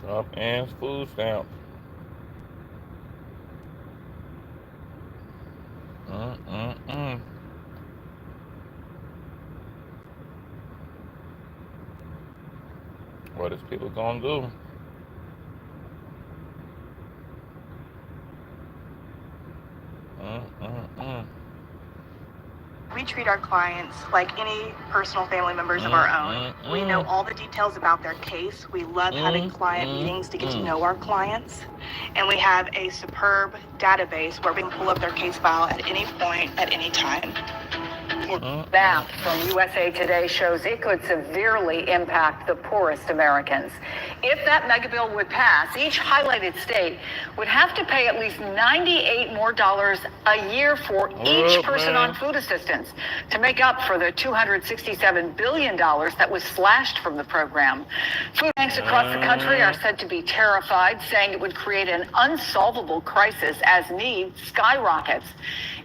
Trump and food stamps. Mm-mm-mm. What is people gonna do? Mm-mm-mm. We treat our clients like any personal family members of our own. We know Mm-mm-mm. all the details about their case. We love having client meetings to get to Mm-mm-mm. know our clients. And we have a superb database where we can pull up their case file at any point, at any time. Math from USA Today shows it could severely impact the poorest Americans. If that mega bill would pass, each highlighted state would have to pay at least $98 more a year for each person on food assistance to make up for the $267 billion that was slashed from the program. Food banks across the country are said to be terrified, saying it would create an unsolvable crisis as need skyrockets.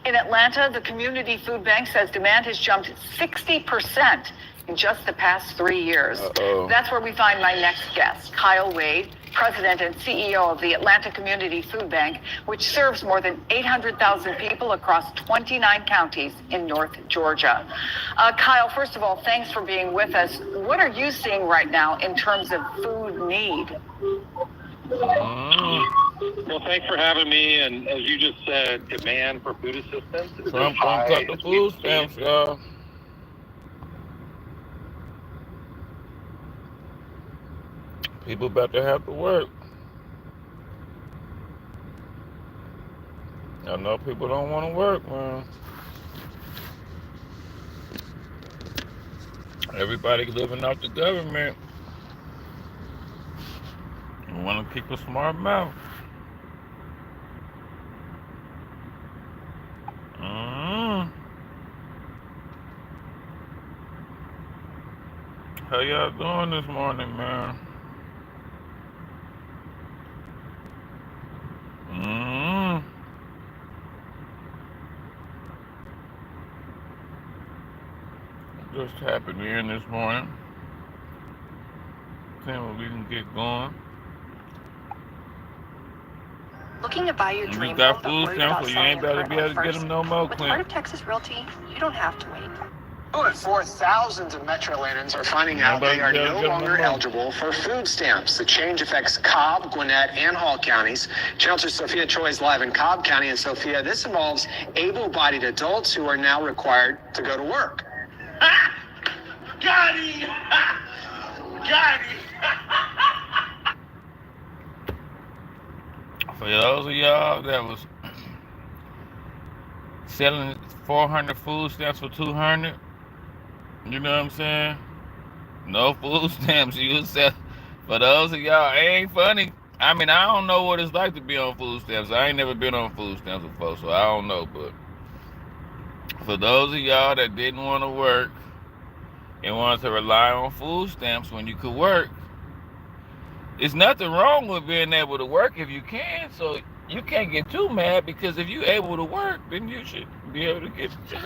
In Atlanta, the community food bank says demand has jumped 60% in just the past 3 years. That's where we find my next guest, Kyle Wade, president and CEO of the Atlanta Community Food Bank, which serves more than 800,000 people across 29 counties in North Georgia. Kyle, first of all, thanks for being with us. What are you seeing right now in terms of food need? Well, thanks for having me. And as you just said, demand for food assistance is as Trump gonna high cut the as food we've seen. stamps, y'all. People about to have to work. I know people don't want to work, man. Everybody living off the government. You want to keep a smart mouth. Mm. How y'all doing this morning, man? Mm. Just happened in this morning. Seeing what we can get going. Looking to buy your You dream got home but food worried stamps, about so you selling ain't your better current be one able to get first? them no more, With Clint. Heart of Texas Realty, you don't have to wait. For thousands of Metro Atlantans are finding out they are no longer eligible for food stamps. The change affects Cobb, Gwinnett, and Hall counties. Channel 2 Sophia Troy is live in Cobb County. And Sophia, this involves able-bodied adults who are now required to go to work. Got him! Got him! For those of y'all that was selling 400 food stamps for 200, you know what I'm saying? No food stamps. You sell. For those of y'all, it ain't funny. I mean, I don't know what it's like to be on food stamps. I ain't never been on food stamps before, so I don't know. But for those of y'all that didn't want to work and wanted to rely on food stamps when you could work, it's nothing wrong with being able to work if you can. So you can't get too mad, because if you're able to work, then you should be able to get a job.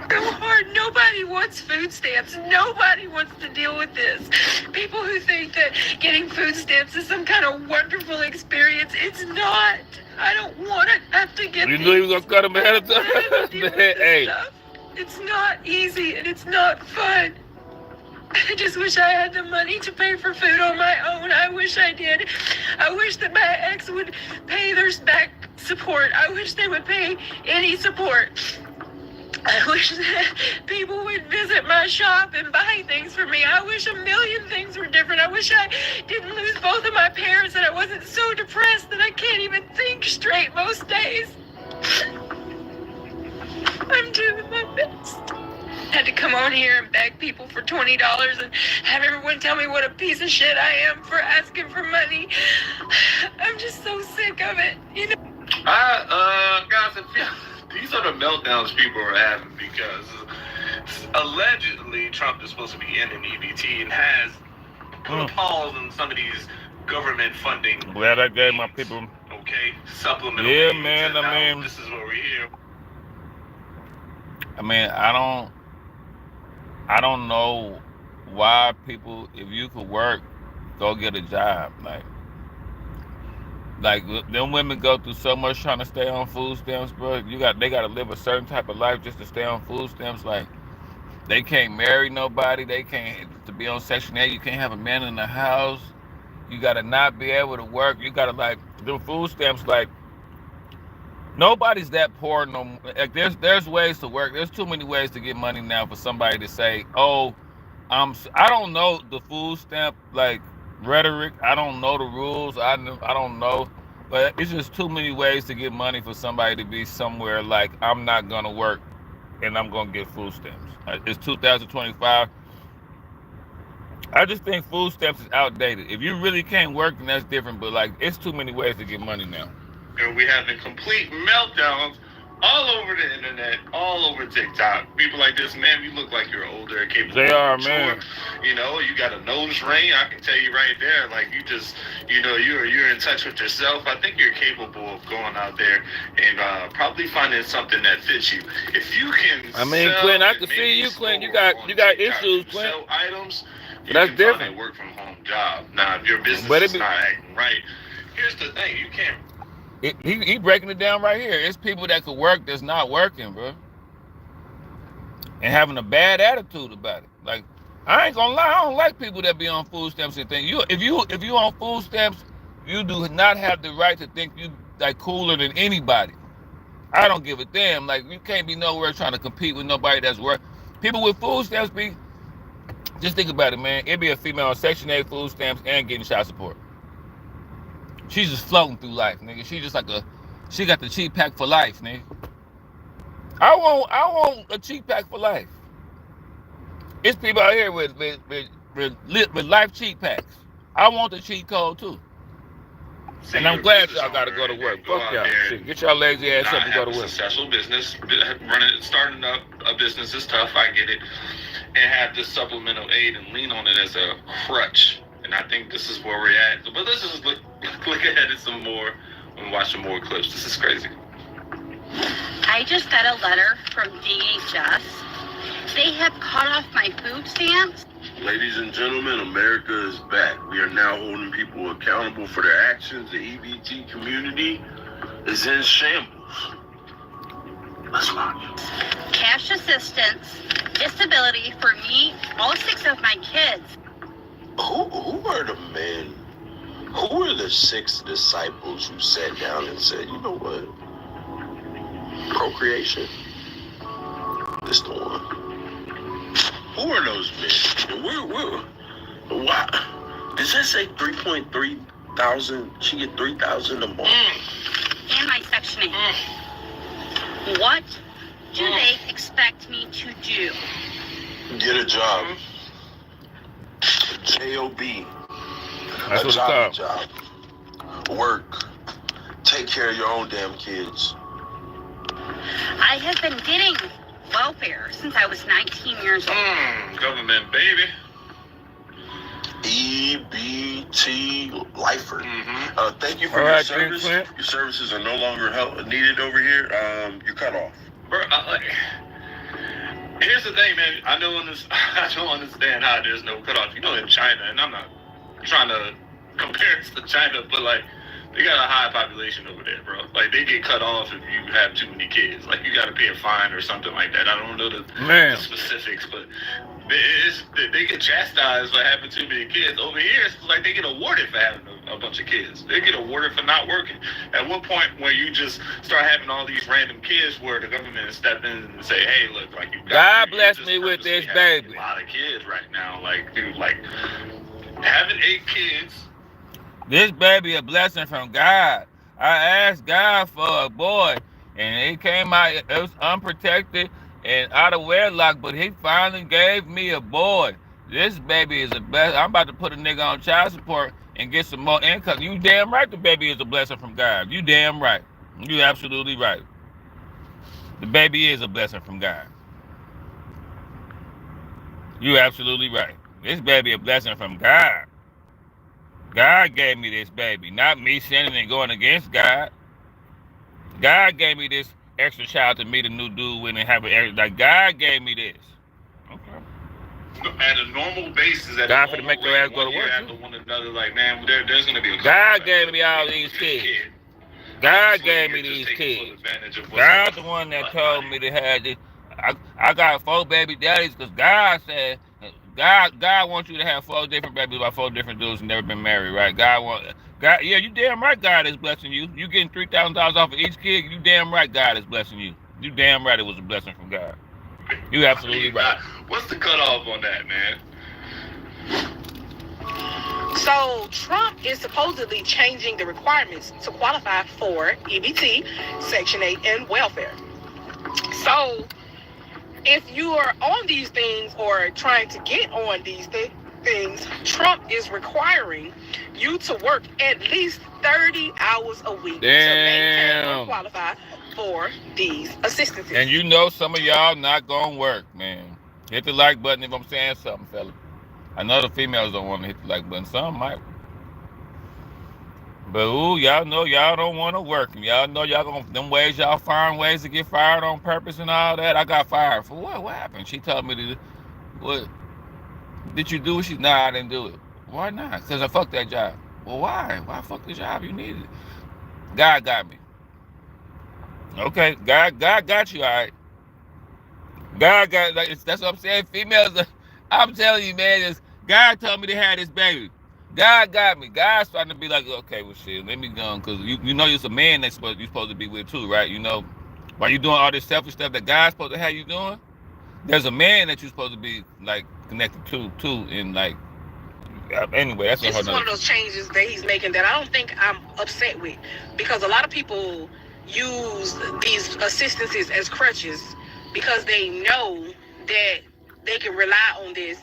So hard. Nobody wants food stamps. Nobody wants to deal with this. People who think that getting food stamps is some kind of wonderful experience, it's not. I don't want to have to get. You knew you was gonna cut them ahead of time. Hey. Stuff. It's not easy and it's not fun. I just wish I had the money to pay for food on my own. I wish I did. I wish that my ex would pay their back support. I wish they would pay any support. I wish that people would visit my shop and buy things for me. I wish a million things were different. I wish I didn't lose both of my parents and I wasn't so depressed that I can't even think straight most days. I'm doing my best. I had to come on here and beg people for $20 and have everyone tell me what a piece of shit I am for asking for money. I'm just so sick of it, you know? Guys, these are the meltdowns people are having because allegedly Trump is supposed to be ending EBT and has put a pause on some of these government funding. Glad I gave my people. Okay, supplemental. Yeah, man. I mean, this is what we're here. I mean, I don't know why people, if you could work go get a job. Like them women go through so much trying to stay on food stamps, bro. They gotta live a certain type of life just to stay on food stamps. Like they can't marry nobody. They can't to be on Section 8. You can't have a man in the house. You gotta not be able to work. You gotta like them food stamps. Like nobody's that poor no more. Like there's ways to work. There's too many ways to get money now for somebody to say, oh, I don't know the food stamp like rhetoric. I don't know the rules. I don't know, but it's just too many ways to get money for somebody to be somewhere like I'm not gonna work and I'm gonna get food stamps. It's 2025. I just think food stamps is outdated. If you really can't work, then that's different. But like, it's too many ways to get money now. And we having complete meltdowns all over the internet, all over TikTok. People like this, man, you look like you're older and capable. They are, man. You know, you got a nose ring. I can tell you right there, like you just, you know, you're in touch with yourself. I think you're capable of going out there and probably finding something that fits you. If you can, I mean, Clint, I can see you, Clint. You got issues, Clint. Sell items. That's different. Find a work from home job. Now, if your business is not acting right, here's the thing: you can't. He breaking it down right here. It's people that could work that's not working, bro, and having a bad attitude about it. Like, I ain't gonna lie, I don't like people that be on food stamps and think if you on food stamps, you do not have the right to think you like cooler than anybody. I don't give a damn. Like, you can't be nowhere trying to compete with nobody that's work. People with food stamps be. Just think about it, man. It'd be a female on Section 8 food stamps and getting child support. She's just floating through life, nigga. She got the cheap pack for life, nigga. I want a cheap pack for life. It's people out here with life cheap packs. I want the cheat code too. And I'm glad y'all gotta go to work. Fuck y'all. Shit. Get y'all lazy ass up and go to work. Successful business, starting up a business is tough. I get it. And have this supplemental aid and lean on it as a crutch. And I think this is where we're at. But let's just look ahead at some more and watch some more clips. This is crazy. I just got a letter from DHS. They have cut off my food stamps. Ladies and gentlemen, America is back. We are now holding people accountable for their actions. The EBT community is in shambles. Let's watch. Cash assistance, disability for me, all 6 of my kids. Who are the men? Who are the 6 disciples who sat down and said, you know what? Procreation. This the one. Who are those men? Why? Does that say 3.3 thousand? She get 3,000 a month. And my Section 8. What do they expect me to do? Get a job. J-O-B. That's what it's called. Job. Work. Take care of your own damn kids. I have been getting welfare since I was 19 years old. Government, baby. EBT lifer. Thank you for all your right, service. Clint. Your services are no longer needed over here. You're cut off. Bro, here's the thing, man. I don't understand how there's no cutoff. You know, in China, and I'm not trying to compare it to China, but like, they got a high population over there, bro. Like, they get cut off if you have too many kids. Like, you got to pay a fine or something like that. I don't know the specifics, but they get chastised for having too many kids. Over here, it's like they get awarded for having a bunch of kids. They get awarded for not working. At what point where you just start having all these random kids where the government step in and say, hey, look, like, you God bless me with this baby. A lot of kids right now. Like, dude, like, having 8 kids. This baby a blessing from God. I asked God for a boy, and it came out, it was unprotected and out of wedlock, but he finally gave me a boy. This baby is a blessing. I'm about to put a nigga on child support and get some more income. You damn right the baby is a blessing from God. You damn right. You absolutely right. The baby is a blessing from God. You absolutely right. This baby a blessing from God. God gave me this baby, not me sinning and going against God. God gave me this extra child to meet a new dude with and have an extra. Like, God gave me this. Okay. at a normal basis, at God a for to normal make your ass rate, go one to year work. after one another, like, man, there's going to be a God gave me all these kids. God gave me these kids. God's the one that told me to have this. I got 4 baby daddies because God said, God wants you to have 4 different babies by 4 different dudes and never been married, right? God, yeah, you damn right God is blessing you. You getting $3,000 off of each kid, you damn right God is blessing you. You damn right it was a blessing from God. You absolutely right. What's the cutoff on that, man? So Trump is supposedly changing the requirements to qualify for EBT, Section 8, and welfare. So if you are on these things or trying to get on these things, Trump is requiring you to work at least 30 hours a week to maintain or qualify for these assistances. And you know some of y'all not gonna work, man. Hit the like button if I'm saying something, fella. I know the females don't want to hit the like button. Some might. But ooh, y'all know y'all don't want to work. Y'all know y'all gonna them ways y'all find ways to get fired on purpose and all that. I got fired for what? What happened? She told me to. What? Did you do it? Nah, I didn't do it. Why not? Because I fucked that job. Well, why? Why fuck the job? You needed it. God got me. Okay, God got you, all right. God got, that's what I'm saying. Females, I'm telling you, man, God told me to have this baby. God got me. God's starting to be like, okay, well, shit, let me go, because you know you're a man you're supposed to be with too, right? You know, while you doing all this selfish stuff that God's supposed to have you doing, there's a man that you're supposed to be, like, connected to, and, like, anyway, that's this is one of those changes that he's making that I don't think I'm upset with, because a lot of people use these assistances as crutches because they know that they can rely on this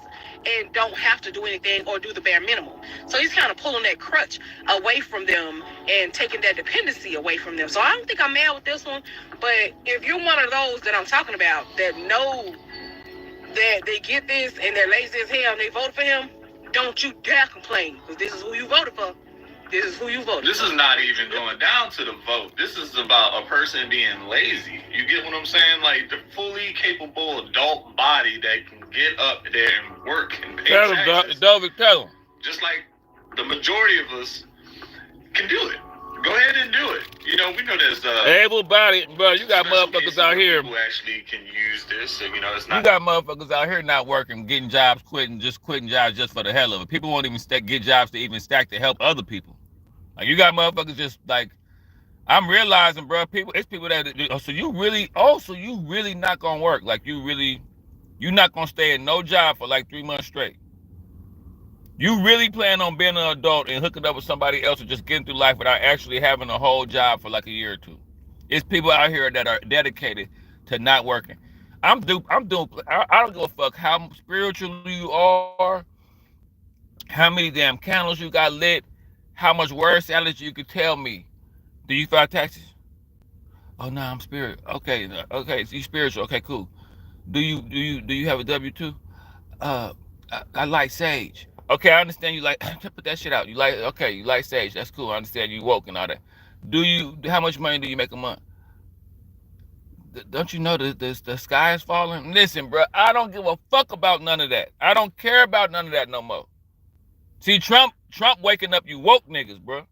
and don't have to do anything or do the bare minimum. So he's kind of pulling that crutch away from them and taking that dependency away from them. So I don't think I'm mad with this one, but if you're one of those that I'm talking about that know that they get this and they're lazy as hell and they voted for him, don't you dare complain, because this is who you voted for. This is who you voted for. This is not even going down to the vote. This is about a person being lazy. You get what I'm saying? Like, the fully capable adult body that can get up there and work and pay taxes. Tell him. Just like the majority of us can do it. Go ahead and do it. You know, we know there's able-bodied, bro. You got motherfuckers out here who actually can use this. And, you know, it's not. You got motherfuckers out here not working, getting jobs, quitting jobs just for the hell of it. People won't even get jobs to even stack to help other people. Like, you got motherfuckers just like, I'm realizing, bro. It's people that. So you really not gonna work. Like, you're not gonna stay in no job for like 3 months straight. You really plan on being an adult and hooking up with somebody else and just getting through life without actually having a whole job for like a year or two. It's people out here that are dedicated to not working. I don't give a fuck how spiritual you are, how many damn candles you got lit, how much word salad you could tell me. Do you file taxes? Oh no, I'm spiritual. Okay, so you spiritual. Okay, cool. Do you have a W-2? I like sage. Okay, I understand you like, put that shit out. You like sage. That's cool. I understand you woke and all that. How much money do you make a month? Don't you know the sky is falling? Listen, bro, I don't give a fuck about none of that. I don't care about none of that no more. See, Trump waking up you woke niggas, bro.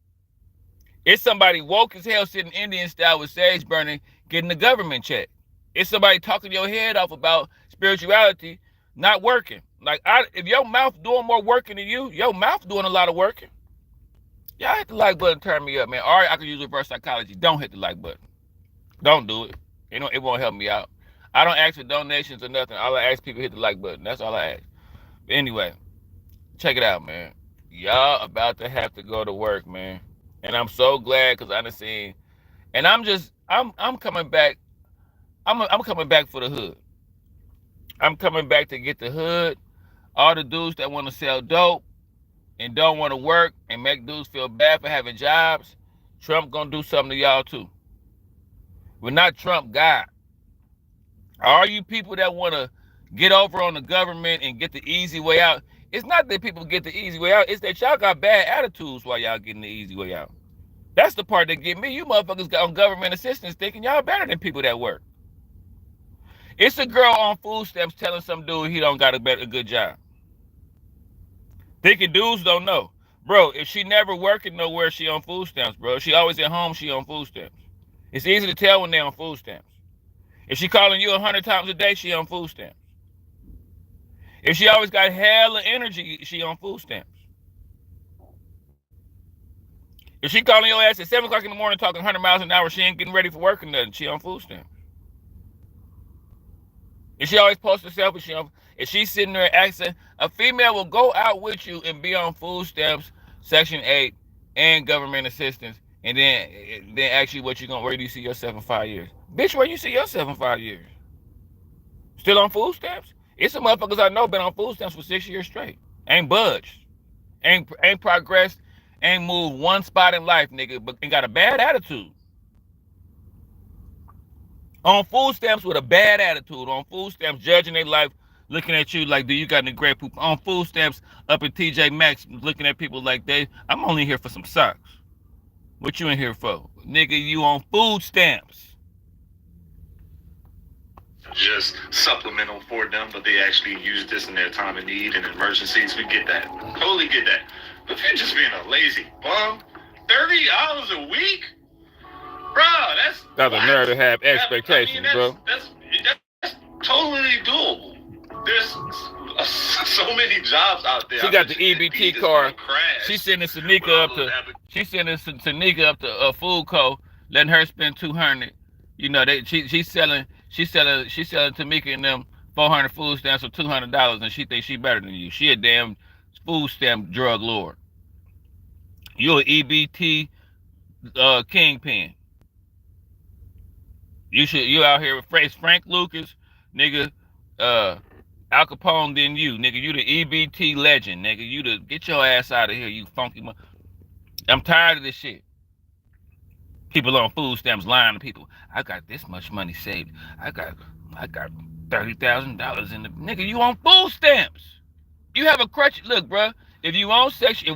It's somebody woke as hell sitting Indian style with sage burning, getting the government check. It's somebody talking your head off about spirituality, not working. Like, if your mouth doing more working than you, your mouth doing a lot of working. Y'all hit the like button, turn me up, man. All right, I can use reverse psychology. Don't hit the like button. Don't do it. It won't help me out. I don't ask for donations or nothing. All I ask people hit the like button. That's all I ask. But anyway, check it out, man. Y'all about to have to go to work, man. And I'm so glad, because I done seen, and I'm coming back. I'm coming back for the hood. I'm coming back to get the hood. All the dudes that want to sell dope and don't want to work and make dudes feel bad for having jobs, Trump gonna do something to y'all too. We're not Trump God. All you people that want to get over on the government and get the easy way out, it's not that people get the easy way out, it's that y'all got bad attitudes while y'all getting the easy way out. That's the part that get me. You motherfuckers got on government assistance thinking y'all better than people that work. It's a girl on food stamps telling some dude he don't got a good job. Thinking dudes don't know. Bro, if she never working nowhere, she on food stamps, bro. If she always at home, she on food stamps. It's easy to tell when they on food stamps. If she calling you 100 times a day, she on food stamps. If she always got hella energy, she on food stamps. If she calling your ass at 7 o'clock in the morning talking 100 miles an hour, she ain't getting ready for work or nothing. She on food stamps. If she always posts herself, if she's sitting there asking, a female will go out with you and be on food stamps, Section 8, and government assistance, and then ask you where do you see yourself in 5 years? Bitch, where you see yourself in 5 years? Still on food stamps? It's some motherfuckers I know been on food stamps for 6 years straight. Ain't budged. Ain't progressed. Ain't moved one spot in life, nigga, but got a bad attitude. On food stamps with a bad attitude. On food stamps judging their life, looking at you like, do you got any great poop? On food stamps up at TJ Maxx, looking at people like I'm only here for some socks. What you in here for? Nigga, you on food stamps. Just supplemental for them, but they actually use this in their time of need and emergencies. We get that. Totally get that. But if you're just being a lazy bum, 30 hours a week? Bro, that's a nerve to have expectations, bro. That's totally doable. There's so many jobs out there. She got the EBT card. She's sending Tanika up to Food Co, letting her spend $200. You know, she's selling Tamika and them 400 food stamps for $200, and she thinks she better than you. She a damn food stamp drug lord. You're an EBT kingpin. You out here with Frank Lucas, nigga, Al Capone than you, nigga. You the EBT legend, nigga. Get your ass out of here, you funky. I'm tired of this shit. People on food stamps lying to people. I got this much money saved. I got $30,000 in the nigga. You on food stamps? You have a crutch. Look, bro. If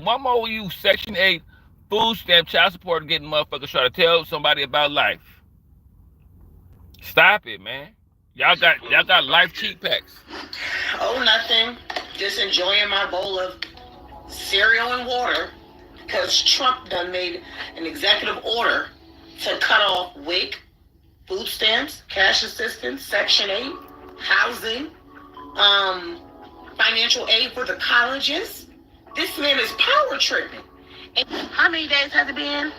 one more you Section 8 food stamp child support getting motherfuckers try to tell somebody about life. Stop it, man. Y'all got life cheat packs. Oh, nothing. Just enjoying my bowl of cereal and water because Trump done made an executive order to cut off WIC, food stamps, cash assistance, Section 8, housing, financial aid for the colleges. This man is power tripping. How many days has it been?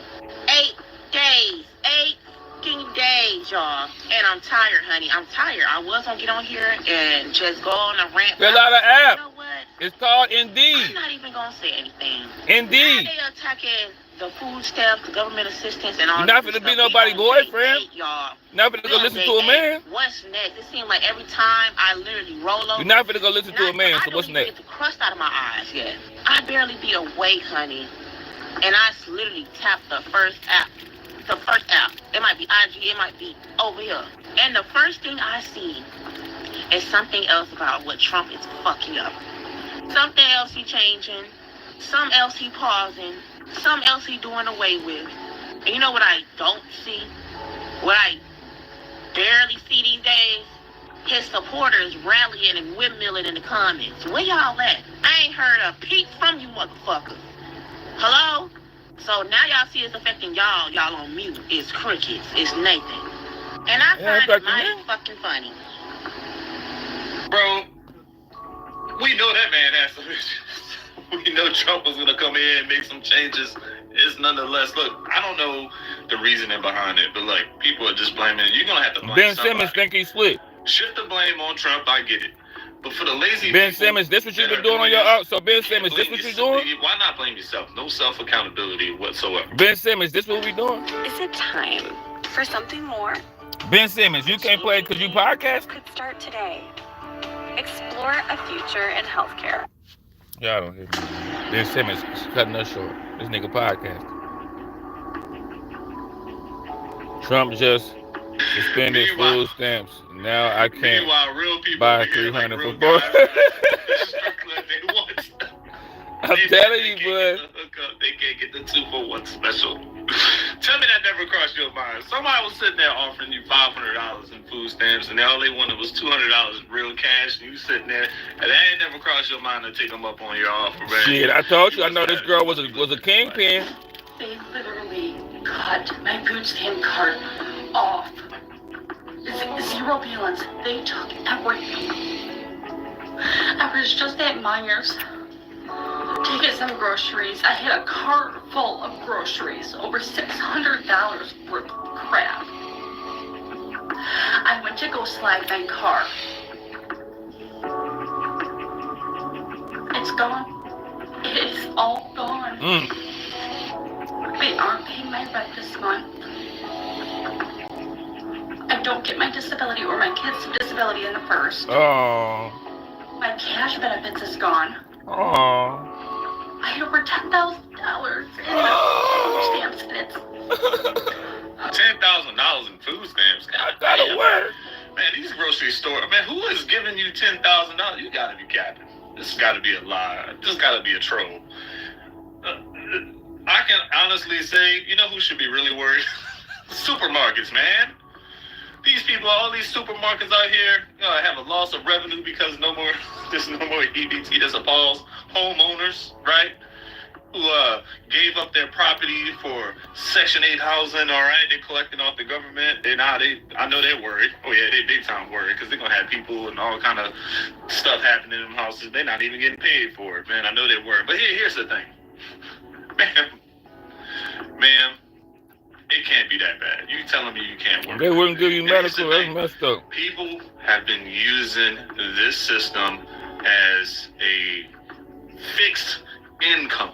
8 days. 8 fucking days, y'all. And I'm tired, honey. I'm tired. I was gonna get on here and just go on a rant. Fill out an app. You know what? It's called Indeed. I'm not even gonna say anything. Indeed. Now they attacking the food stamps, the government assistance, and all. You're not gonna be nobody's boyfriend. Y'all. Not gonna go listen to a man. What's next? It seems like every time I literally roll over. You're not gonna go listen to a man. So what's next? I don't even get the crust out of my eyes yet. I barely be awake, honey, and I literally tapped the first app. The first app. It might be IG. It might be over here. And the first thing I see is something else about what Trump is fucking up. Something else he changing. Something else he pausing. Something else he doing away with. And you know what I don't see? What I barely see these days? His supporters rallying and windmilling in the comments. Where y'all at? I ain't heard a peep from you motherfuckers. Hello? So now y'all see it's affecting y'all. Y'all on mute. It's crickets. It's Nathan. And I find it mighty fucking funny. Bro, we know that man has some issues. We know Trump was gonna come in and make some changes. It's nonetheless, look, I don't know the reasoning behind it, but like people are just blaming it. You're gonna have to blame Ben somebody. Simmons think he's slick. Shift the blame on Trump, I get it. But for the lazy Ben Simmons, this what you've been doing on your out. So Ben Simmons, this what you're doing? Why not blame yourself? No self-accountability whatsoever. Ben Simmons, this what we doing? Is it time for something more? Ben Simmons, you can't play because you podcast? Could start today. Explore a future in healthcare. Y'all don't hear me. Ben Simmons is cutting us short. This nigga podcast. Trump just suspended food stamps. Now I can't buy 300 for $4. I'm telling you, bud. They can't get the 2-for-1 special. Tell me that never crossed your mind. Somebody was sitting there offering you $500 in food stamps, and all they wanted was $200 in real cash, and you sitting there, and that ain't never crossed your mind to take them up on your offer, man. Shit, I told you, I know this girl was a kingpin. They literally cut my food stamp card off. Zero balance. They took everything. I was just at Myers to get some groceries. I had a cart full of groceries, over $600 worth of crap. I went to go slide my car. It's gone. It's all gone. They aren't paying my rent this month. I don't get my disability or my kids' disability in the first. Oh. My cash benefits is gone. Oh. I had over $10,000 in my food stamps, and it's $10,000 in food stamps. I gotta work. Man, these grocery stores, man, who is giving you $10,000? You gotta be capping. This gotta be a lie. This gotta be a troll. I can honestly say, you know who should be really worried? Supermarkets, man. These people, all these supermarkets out here, have a loss of revenue because there's no more EBT. This appalls homeowners, right? Who gave up their property for Section 8 housing, all right? They're collecting off the government. I know they're worried. Oh, yeah, they big time worried because they're going to have people and all kind of stuff happening in them houses. They're not even getting paid for it, man. I know they're worried. But here's the thing. Ma'am, it can't be that bad. You telling me you can't work? They wouldn't give you medical. That's messed up. People have been using this system as a fixed income.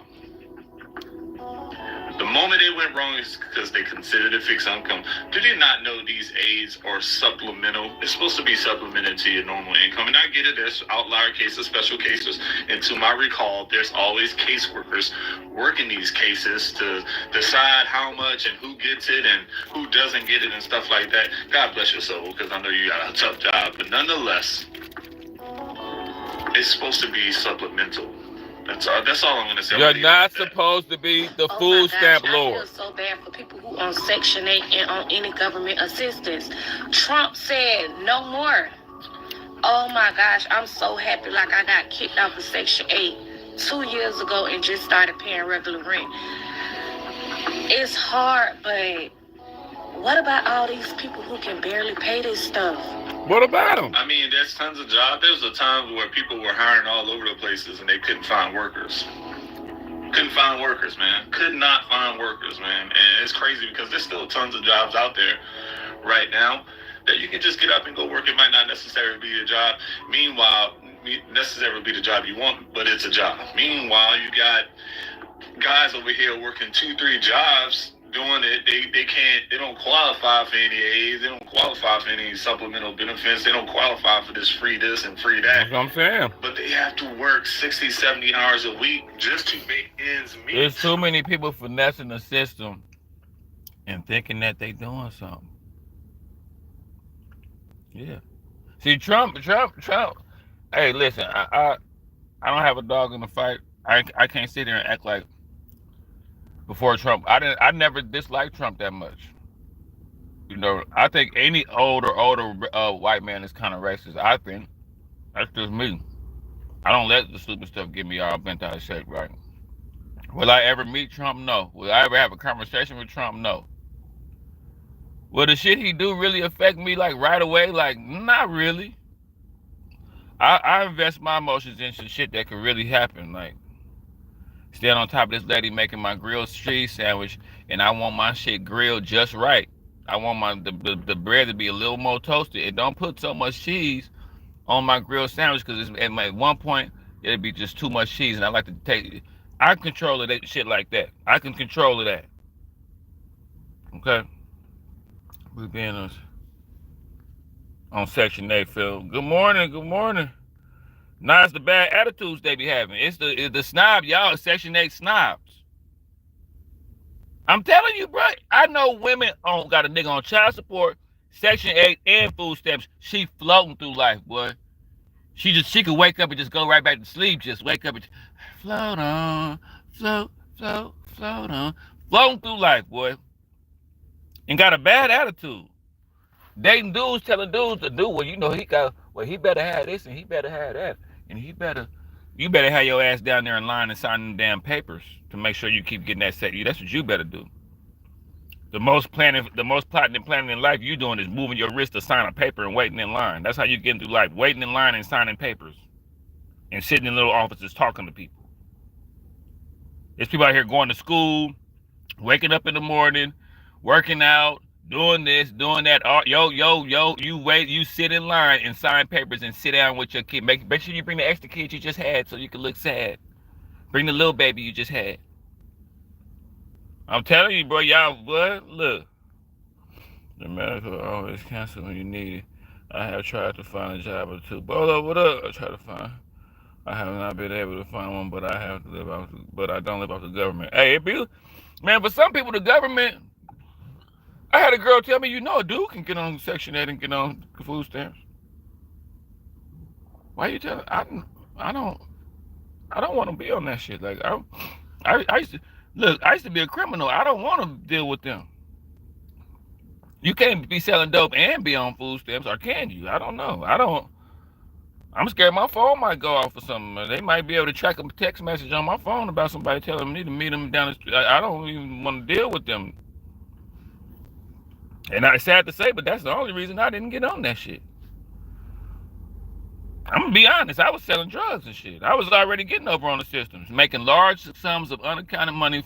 The moment they went wrong is because they considered it fixed income. Do they not know these aids are supplemental? It's supposed to be supplemented to your normal income. And I get it, there's outlier cases, special cases. And to my recall, there's always caseworkers working these cases to decide how much and who gets it and who doesn't get it and stuff like that. God bless your soul, because I know you got a tough job. But nonetheless, it's supposed to be supplemental. That's all I'm going to say. You're not supposed to be the food stamp lord. I feel so bad for people who on Section 8 and on any government assistance. Trump said no more. Oh my gosh, I'm so happy like I got kicked out of Section 8 2 years ago and just started paying regular rent. It's hard, but what about all these people who can barely pay this stuff? What about them? I mean, there's tons of jobs. There was a time where people were hiring all over the places and they couldn't find workers. Couldn't find workers, man. Could not find workers, man. And it's crazy because there's still tons of jobs out there right now that you can just get up and go work. It might not necessarily be a job. Meanwhile, necessarily be the job you want, but it's a job. Meanwhile, you got guys over here working 2-3 jobs doing it. They don't qualify for any aids. They don't qualify for any supplemental benefits. They don't qualify for this free this and free that. That's what I'm saying. But they have to work 60, 70 hours a week just to make ends meet. There's too many people finessing the system and thinking that they doing something. Yeah. See, Trump. Hey, listen, I don't have a dog in the fight. I can't sit there and act like before Trump. I never disliked Trump that much. You know, I think any older white man is kind of racist. I think that's just me. I don't let the stupid stuff get me all bent out of shape, right? Will I ever meet Trump? No. Will I ever have a conversation with Trump? No. Will the shit he do really affect me like right away? Like, not really. I invest my emotions in some shit that could really happen. Like, stand on top of this lady making my grilled cheese sandwich, and I want my shit grilled just right. I want the bread to be a little more toasted. And don't put so much cheese on my grilled sandwich because at one point it'd be just too much cheese, and I like to I control of that shit like that. I can control of that. Okay. We're being on Section 8, Phil. Good morning. Nah, it's the bad attitudes they be having. It's the snob, y'all. Section 8 snobs. I'm telling you, bro. I know women got a nigga on child support, Section 8, and food stamps. She floating through life, boy. She could wake up and just go right back to sleep. Just wake up and float on, float on, floating through life, boy. and got a bad attitude. Dating dudes, telling dudes to do, well, you know, he better have this and he better have that. And you better have your ass down there in line and signing them damn papers to make sure you keep getting that set. That's what you better do. The most plotting in life you doing is moving your wrist to sign a paper and waiting in line. That's how you get through life, waiting in line and signing papers and sitting in little offices talking to people. There's people out here going to school, waking up in the morning, working out, doing this, doing that. You sit in line and sign papers and sit down with your kid. Make sure you bring the extra kid you just had so you can look sad. Bring the little baby you just had. I'm telling you, bro, y'all, what? Look. The medical always cancel when you need it. I have tried to find a job or two. Bolo, what up? I have not been able to find one, but I don't live off the government. Hey, man, for some people, the government. I had a girl tell me, a dude can get on Section 8 and get on food stamps. Why you telling? I don't want to be on that shit. Like I used to be a criminal. I don't want to deal with them. You can't be selling dope and be on food stamps, or can you? I don't know. I'm scared my phone might go off or something. They might be able to track a text message on my phone about somebody telling me to meet them down the street. I don't even want to deal with them. And it's sad to say, but that's the only reason I didn't get on that shit. I'm gonna be honest, I was selling drugs and shit. I was already getting over on the systems, making large sums of unaccounted money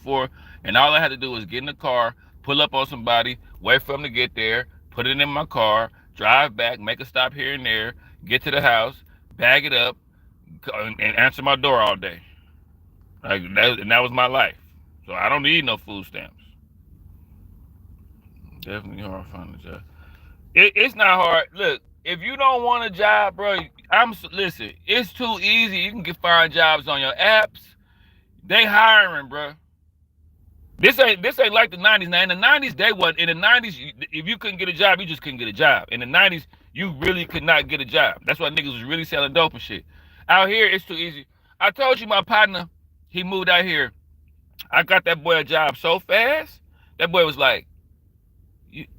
and all I had to do was get in the car, pull up on somebody, wait for them to get there, put it in my car, drive back, make a stop here and there, get to the house, bag it up, and answer my door all day. And that was my life. So I don't need no food stamps. Definitely hard to find a job. It's not hard. Look, if you don't want a job, bro, listen, it's too easy. You can find jobs on your apps. They hiring, bro. This ain't like the 90s. Now, in the 90s, in the 90s, if you couldn't get a job, you just couldn't get a job. In the 90s, you really could not get a job. That's why niggas was really selling dope and shit. Out here, it's too easy. I told you my partner, he moved out here. I got that boy a job so fast. That boy was like,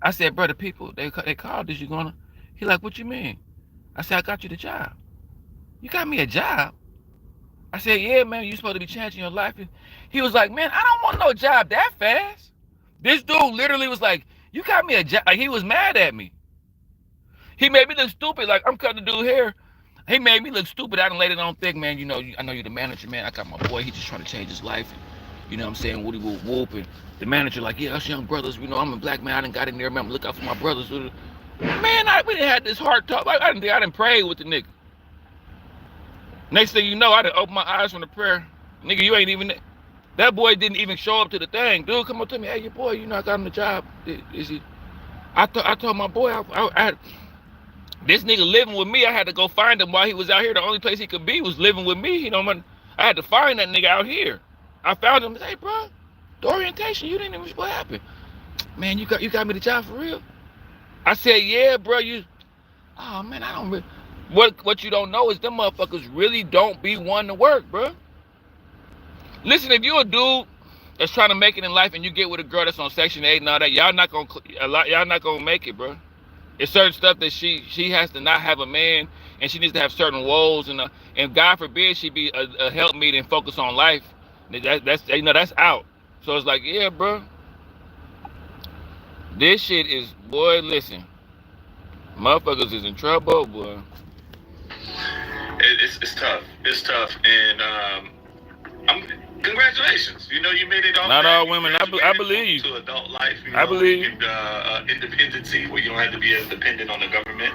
I said, brother, people, they called this, you gonna? He like, what you mean? I said, I got you the job. You got me a job? I said, yeah, man, you supposed to be changing your life. He was like, man, I don't want no job that fast. This dude literally was like, you got me a job. Like, he was mad at me. He made me look stupid. Like, I'm cutting the dude hair. He made me look stupid. I done laid it on thick, man. I know you're the manager, man. I got my boy. He just trying to change his life. You know what I'm saying? Woody whoop whoop. And the manager like, yeah, us young brothers. I'm a black man. I done got in there, man. I'm look out for my brothers. Man, we done had this hard talk. I done prayed with the nigga. Next thing you know, I done opened my eyes from the prayer. Nigga, you ain't even... That boy didn't even show up to the thing. Dude, come up to me. Hey, your boy, I got him the job. Is he... I told my boy, this nigga living with me. I had to go find him while he was out here. The only place he could be was living with me. I had to find that nigga out here. I found him. Hey, bro, the orientation, you didn't even... What happened? Man, you got me the job for real? I said, yeah, bro, Oh, man, I don't really... What you don't know is them motherfuckers really don't be wanting to work, bro. Listen, if you a dude that's trying to make it in life and you get with a girl that's on Section 8 and all that, y'all not gonna make it, bro. It's certain stuff that she has to not have a man, and she needs to have certain roles, and God forbid she be a helpmeet and focus on life. That's out. So it's like, yeah, bro. This shit is, boy, listen. Motherfuckers is in trouble, boy. It's tough. It's tough, and congratulations. You made it off. Not all women. I believe you. To adult life. I believe you. Independency, where you don't have to be as dependent on the government.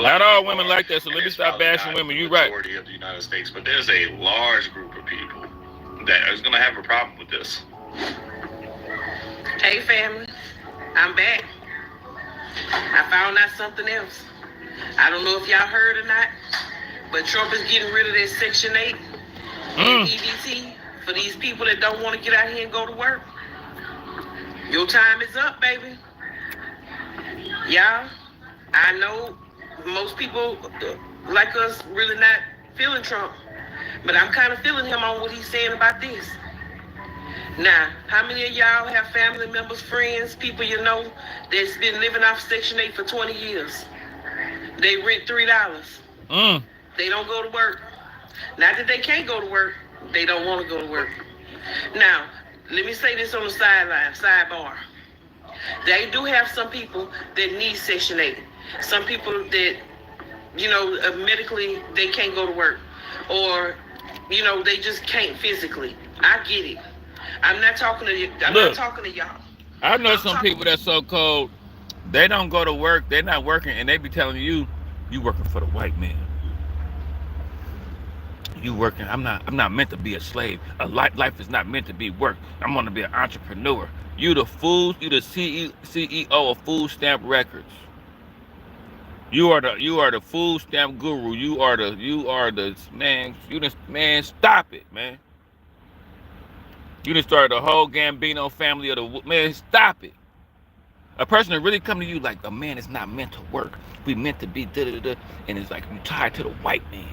Not all women like that. So let me stop bashing women. You're right. Majority of the United States, but there's a large group of people that is going to have a problem with this. Hey, family, I'm back. I found out something else. I don't know if y'all heard or not, but Trump is getting rid of that Section 8 and EBT for these people that don't want to get out here and go to work. Your time is up, baby. Y'all, I know most people like us really not feeling Trump, but I'm kind of feeling him on what he's saying about this. Now, how many of y'all have family members, friends, people you know that's been living off Section 8 for 20 years? They rent $3. They don't go to work. Not that they can't go to work. They don't want to go to work. Now, let me say this on the sidebar. They do have some people that need Section 8. Some people that, medically, they can't go to work. Or, they just can't physically. I get it. I'm not talking to you. Not talking to y'all. I know some people that's so cold, they don't go to work, they're not working, and they be telling you working for the white man. You working, I'm not meant to be a slave. Life is not meant to be work. I'm gonna be an entrepreneur. You the CEO of Food Stamp Records. You are the food stamp guru. You are the man, stop it, man. You done started the whole Gambino family of the man, stop it. A person that really come to you like, a man is not meant to work. We meant to be da-da-da-da. And it's like, you tied to the white man.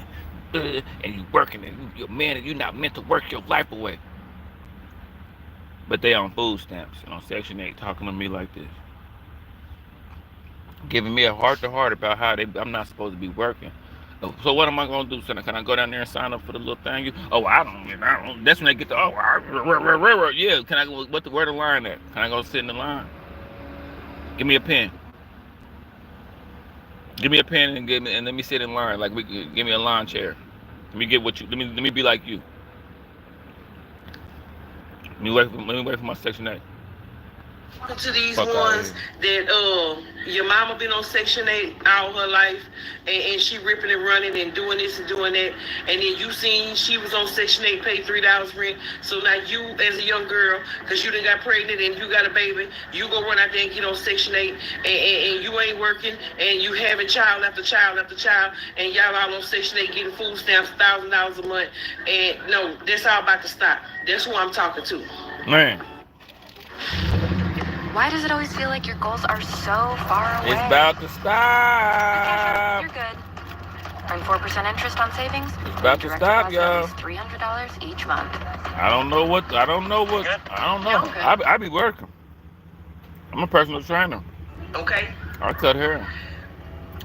And you working, and you're a man, and you're not meant to work your life away. But they on food stamps and on Section 8 talking to me like this. Giving me a heart-to-heart about how I'm not supposed to be working. So what am I going to do? Can I go down there and sign up for the little thing? I don't. That's when they get to, yeah, can I go, where the line at? Can I go sit in the line? Give me a pen. Give me a pen and let me sit in line. Like, give me a lawn chair. Let me be like you. Let me wait for my Section 8. To these ones that your mama been on Section 8 all her life, and she ripping and running and doing this and doing that, and then you seen she was on Section 8, paid $3 rent. So now you, as a young girl, because you done got pregnant and you got a baby, you go run out there and get on Section 8, and you ain't working, and you having child after child after child, and y'all all on Section 8 getting food stamps, $1,000 a month. And no, that's all about to stop. That's who I'm talking to. Man. Why does it always feel like your goals are so far away? It's about to stop. You're good. Earn 4% interest on savings. It's about to stop, y'all. $300 each month. I don't know. I be working. I'm a personal trainer. Okay. I cut hair.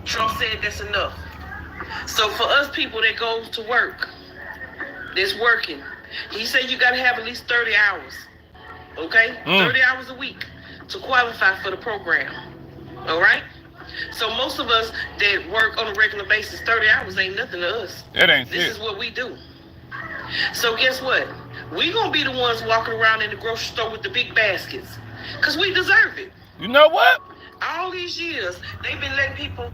Trump said that's enough. So for us people that go to work, that's working, he said you got to have at least 30 hours. Okay? 30 hours a week to qualify for the program. All right? So most of us that work on a regular basis, 30 hours ain't nothing to us. It ain't This shit. is what we do. So guess what? We gonna be the ones walking around in the grocery store with the big baskets. Because we deserve it. You know what? All these years, they've been letting people...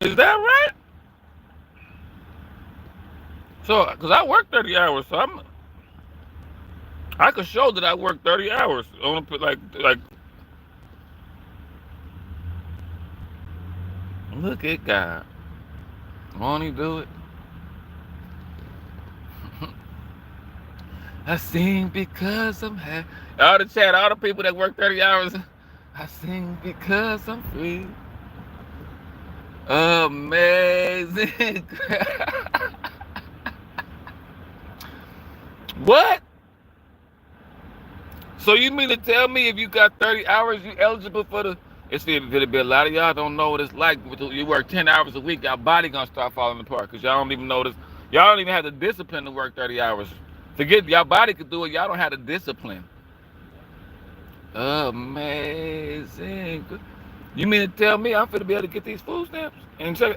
Is that right? So, because I work 30 hours, so I could show that I work 30 hours. I want to put like, look at God. Won't he do it? I sing because I'm happy. All the chat, all the people that work 30 hours, I sing because I'm free. Amazing. What? So you mean to tell me if you got 30 hours, you eligible for the... It's gonna be a lot of y'all don't know what it's like. You work 10 hours a week, your body gonna start falling apart because y'all don't even know this. Y'all don't even have the discipline to work 30 hours. Forget your body could do it. Y'all don't have the discipline. Amazing. You mean to tell me I'm finna be able to get these food stamps? And so,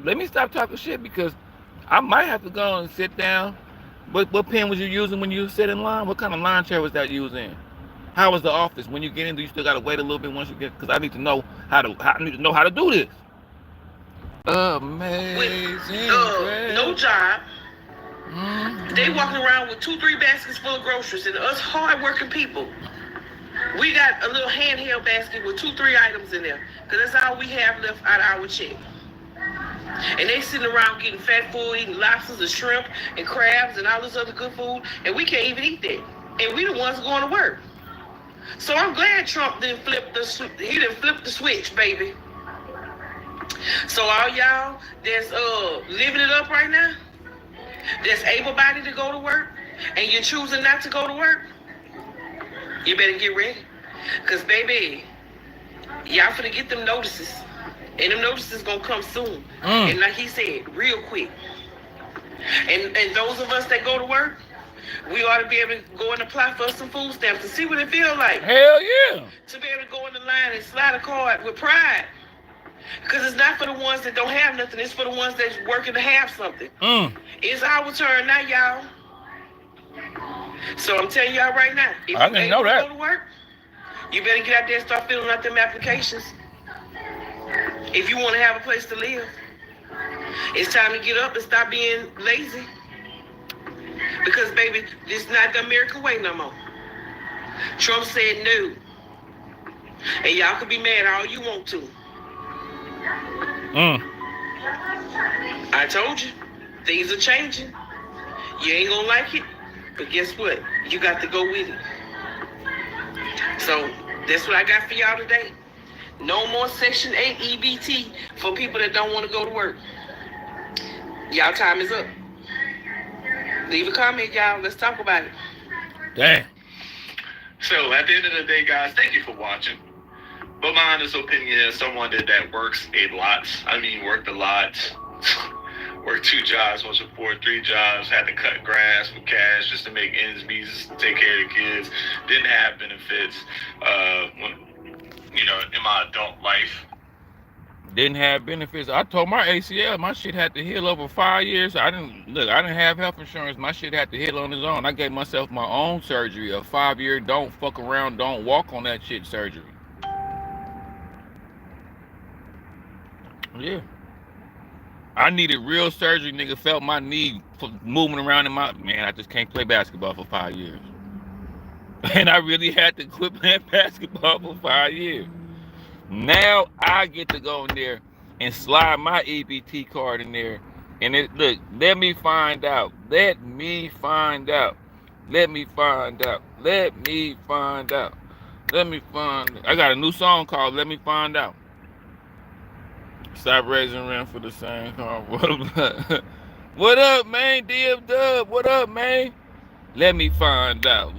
let me stop talking shit because I might have to go and sit down. What pen was you using when you sit in line? What kind of lawn chair was that you was in? How was the office? When you get in, do you still gotta wait a little bit once you get? Because I need to know how to do this. Amazing. No job. They walking around with 2-3 baskets full of groceries, and us hard-working people, we got a little handheld basket with 2-3 items in there, because that's all we have left out of our check. And they sitting around getting fat food, eating lobsters and shrimp and crabs and all this other good food, and we can't even eat that. And we the ones going to work. So I'm glad Trump didn't flip the switch, baby. So all y'all that's living it up right now, that's able-bodied to go to work, and you're choosing not to go to work, you better get ready. Because, baby, y'all finna get them notices. And them notices gonna come soon. And like he said, real quick. And those of us that go to work, we ought to be able to go and apply for some food stamps to see what it feels like. Hell yeah. To be able to go in the line and slide a card with pride. Because it's not for the ones that don't have nothing. It's for the ones that's working to have something. It's our turn now, y'all. So I'm telling y'all right now, if I didn't know that. Go to work, you better get out there and start filling out them applications. If you want to have a place to live, it's time to get up and stop being lazy. Because, baby, this is not the American way no more. Trump said no. And y'all can be mad all you want to. I told you, things are changing. You ain't gonna like it, but guess what? You got to go with it. So, that's what I got for y'all today. No more Section 8 EBT for people that don't want to go to work. Y'all time is up. Leave a comment, y'all. Let's talk about it. Damn. So at the end of the day, guys, thank you for watching. But my honest opinion is someone that works a lot. I mean, worked a lot. Worked 2 jobs, once before 3 jobs, had to cut grass for cash just to make ends meet, just to take care of the kids. Didn't have benefits. In my adult life. Didn't have benefits. I told my ACL, my shit had to heal over 5 years. I didn't have health insurance. My shit had to heal on its own. I gave myself my own surgery, a 5-year don't fuck around, don't walk on that shit surgery. Yeah. I needed real surgery, nigga. Felt my knee moving around in my... Man, I just can't play basketball for 5 years. And I really had to quit playing basketball for 5 years. Now I get to go in there and slide my EBT card in there. And look, let me find out. I got a new song called Let Me Find Out. Stop raising rent for the same car. What up, man? DM Dub. What up, man? Let me find out.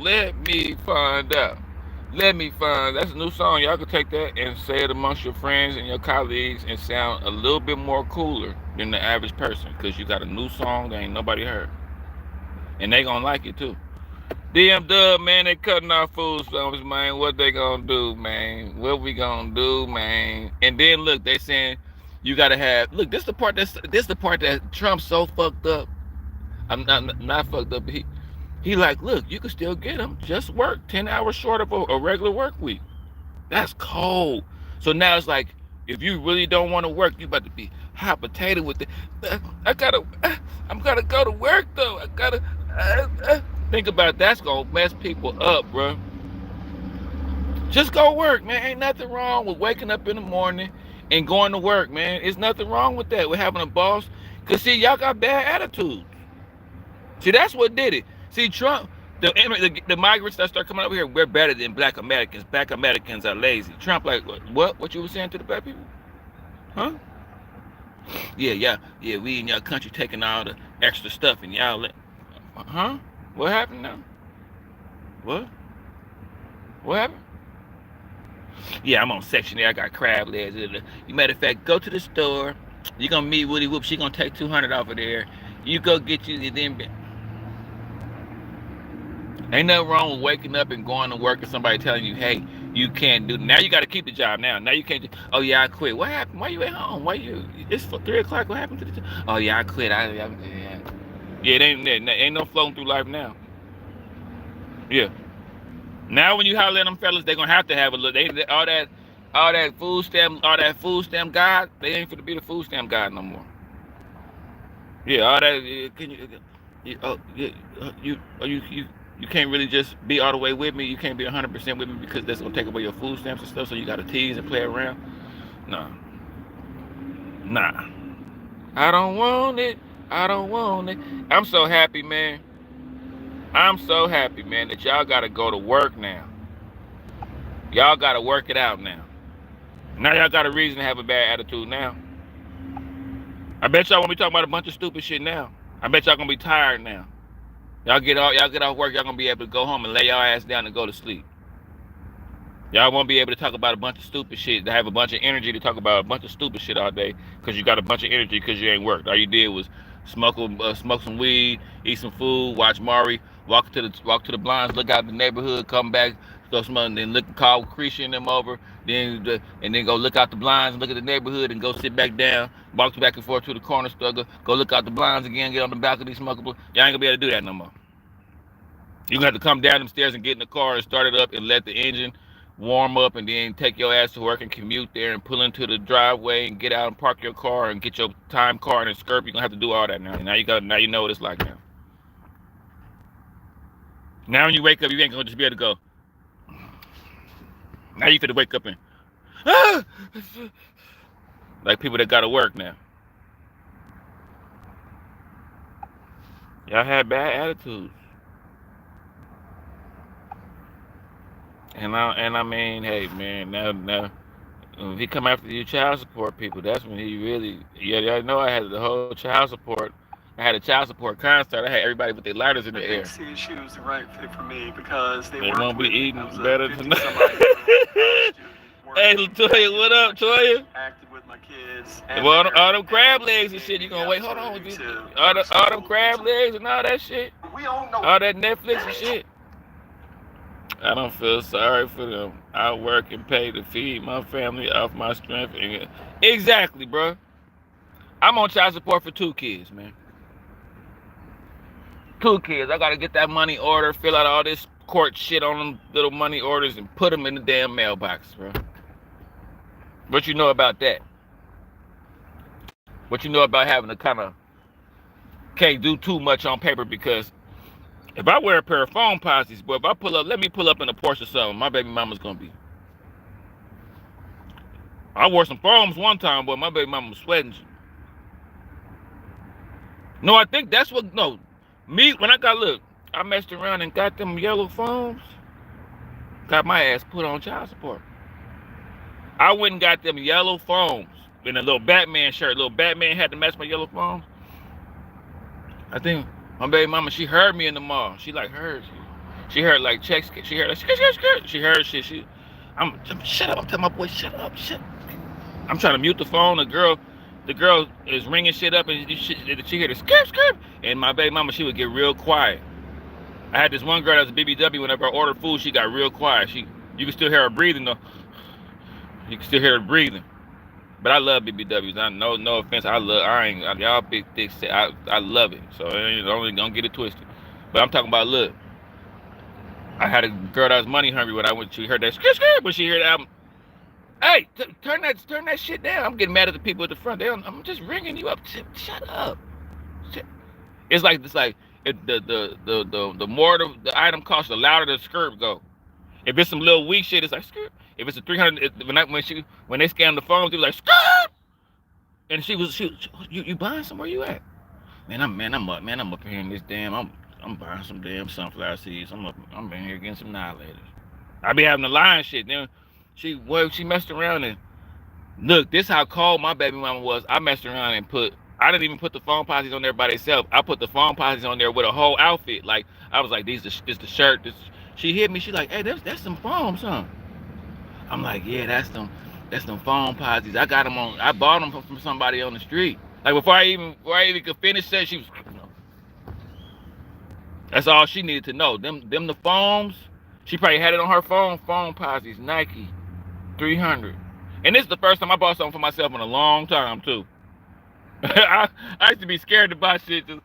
That's a new song. Y'all can take that and say it amongst your friends and your colleagues and sound a little bit more cooler than the average person, because you got a new song that ain't nobody heard. And they gonna like it too. DM Dub, man, they cutting off food stamps, man. What they gonna do, man? What we gonna do, man? And then look, they saying you gotta have, look, this the part that Trump's so fucked up. I'm not fucked up, but he like, look, you can still get them. Just work 10 hours short of a regular work week. That's cold. So now it's like, if you really don't want to work, you about to be hot potato with it. I'm gotta go to work though. Think about it. That's gonna mess people up, bro. Just go work, man. Ain't nothing wrong with waking up in the morning and going to work, man. There's nothing wrong with that. With having a boss. Cause see, y'all got bad attitudes. See, that's what did it. See, Trump, the migrants that start coming over here, we're better than black Americans. Black Americans are lazy. Trump like, what? What you were saying to the black people? Huh? Yeah, we in your country taking all the extra stuff and y'all huh? What happened now? What happened? Yeah, I'm on Section 8. I got crab legs. Matter of fact, go to the store. You're going to meet Woody Whoop. She going to take $200 off of there. You go get you, and then... Ain't nothing wrong with waking up and going to work and somebody telling you, hey, you can't do... Now you got to keep the job now. Now you can't do... Oh, yeah, I quit. What happened? Why you at home? Why you... It's 3 o'clock. What happened to the job? Oh, yeah, I quit. Yeah, it ain't no floating through life now. Yeah. Now when you holler at them fellas, they're going to have a look. All that food stamp guide, they ain't finna be the food stamp guide no more. Yeah, all that... You can't really just be all the way with me. You can't be 100% with me because that's gonna take away your food stamps and stuff. So you gotta tease and play around. Nah. I don't want it. I'm so happy, man. That y'all gotta go to work now. Y'all gotta work it out now. Now y'all got a reason to have a bad attitude now. I bet y'all want me talking about a bunch of stupid shit now. I bet y'all gonna be tired now. Y'all get off work, y'all gonna be able to go home and lay y'all ass down and go to sleep. Y'all won't be able to talk about a bunch of stupid shit, to have a bunch of energy to talk about a bunch of stupid shit all day, because you got a bunch of energy because you ain't worked. All you did was smoke some weed, eat some food, watch Maury, walk to the blinds, look out the neighborhood, come back, go smoke, then call Creasy and them over, and then go look out the blinds, look at the neighborhood, and go sit back down, walk back and forth to the corner store, go look out the blinds again, get on the balcony, smoke a blunt. Y'all ain't gonna be able to do that no more. You're gonna have to come down them stairs and get in the car and start it up and let the engine warm up, and then take your ass to work and commute there and pull into the driveway and get out and park your car and get your time card and skirt. You're gonna have to do all that now. Now you know what it's like now. Now when you wake up, you ain't gonna just be able to go. Now you finna wake up and like people that gotta work now. Y'all had bad attitudes. And I mean, hey man, now if he come after you child support people, that's when he really, y'all know I had the whole child support. I had a child support concert. I had everybody with their lighters in the air. See, she was the right fit for me because they won't be eating better tonight. Hey, Latoya, what up, Toya? Active with my kids. Well, all them crab legs and shit, you gonna wait? Hold on, all them crab legs and all that shit. We all know all that Netflix and shit. I don't feel sorry for them. I work and pay to feed my family off my strength. Exactly, bro. I'm on child support for 2 kids, man. 2 kids. I gotta get that money order, fill out all this court shit on them little money orders, and put them in the damn mailbox, bro. What you know about that? What you know about having to kind of can't do too much on paper? Because if I wear a pair of phone posses, boy, if I pull up, let me pull up in a Porsche or something, my baby mama's gonna be. I wore some foams one time, boy, my baby mama was sweating. No, I think that's what, no. Me, when I messed around and got them yellow foams, got my ass put on child support. I went and got them yellow foams in a little Batman shirt. Little Batman had to match my yellow foams. I think my baby mama, she heard me in the mall. She like heard. She heard like checks. She heard like skirt. She heard shit. I'm shut up. I'm telling my boy, shut up. I'm trying to mute the phone. The girl is ringing shit up, and she hear the skirt. And my baby mama, she would get real quiet. I had this one girl that was a BBW. Whenever I ordered food, she got real quiet. You can still hear her breathing though. You can still hear her breathing. But I love BBWs. No offense. Y'all big thick. I love it. So don't get it twisted. But I'm talking about, look. I had a girl that was money hungry when I went. She heard that skirt. When she heard that, hey, turn that shit down. I'm getting mad at the people at the front. I'm just ringing you up. Shut up. It's like if the more the item costs, the louder the skirt go. If it's some little weak shit, it's like skirt. If it's a 300, when they scanned the phone, they was like skirt. And she you buying somewhere you at? Man, I'm up here in this damn. I'm buying some damn sunflower seeds. I'm in here getting some annihilators. I be having the line shit. Then she messed around and look. This how cold my baby mama was. I messed around and I didn't even put the phone posses on there by themselves. I put the phone posses on there with a whole outfit. Like I was like, this the shirt. She hit me. She like, hey, that's some foams, huh? I'm like, yeah, that's them phone posses. I got them on. I bought them from somebody on the street. Like before I even could finish that, she was. That's all she needed to know. Them the foams. She probably had it on her phone. Phone posses, Nike, 300. And this is the first time I bought something for myself in a long time too. I used to be scared to buy shit. Just,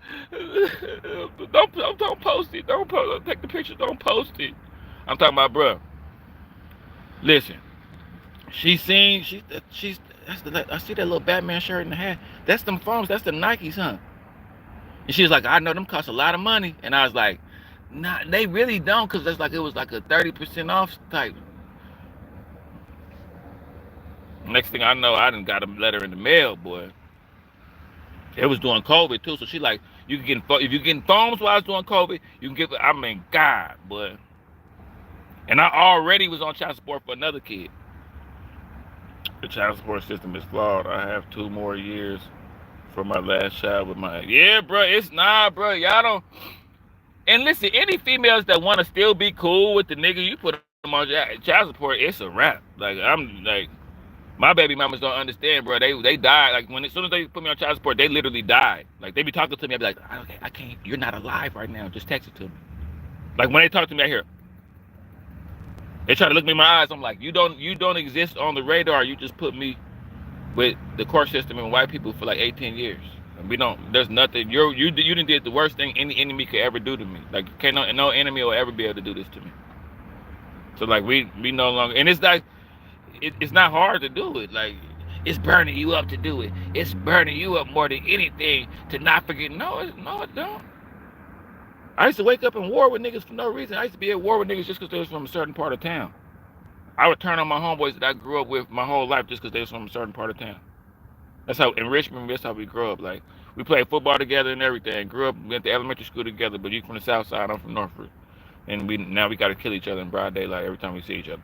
don't post it. Don't take the picture. Don't post it. I'm talking about, bro. Listen, I see that little Batman shirt in the hat. That's them foams. That's the Nikes, huh? And she was like, I know them cost a lot of money. And I was like, nah, they really don't, because it was like a 30% off type. Next thing I know, I done got a letter in the mail, boy. It was during COVID too, so she like, if you getting foams while I was doing COVID, you can get. I mean, God, boy. And I already was on child support for another kid. The child support system is flawed. I have 2 more years For my last child with my yeah, bro. It's nah, bro. Y'all don't. And listen, any females that want to still be cool with the nigga, you put them on child support. It's a wrap. Like I'm like, my baby mamas don't understand, bro. They died. Like as soon as they put me on child support, they literally died. Like they be talking to me, I be like, okay, I can't. You're not alive right now. Just text it to me. Like when they talk to me out here, they try to look me in my eyes. I'm like, you don't exist on the radar. You just put me with the court system and white people for like 18 years. We don't. There's nothing. You done did the worst thing any enemy could ever do to me. Like no enemy will ever be able to do this to me. So like we no longer. And it's like it's not hard to do it. Like it's burning you up to do it. It's burning you up more than anything to not forget. No, it don't. I used to wake up in war with niggas for no reason. I used to be at war with niggas just because they was from a certain part of town. I would turn on my homeboys that I grew up with my whole life just because they was from a certain part of town. That's how in Richmond, that's how we grew up. Like we played football together and everything. Grew up, went to elementary school together. But you from the South Side, I'm from Norfolk, and now we got to kill each other in broad daylight every time we see each other.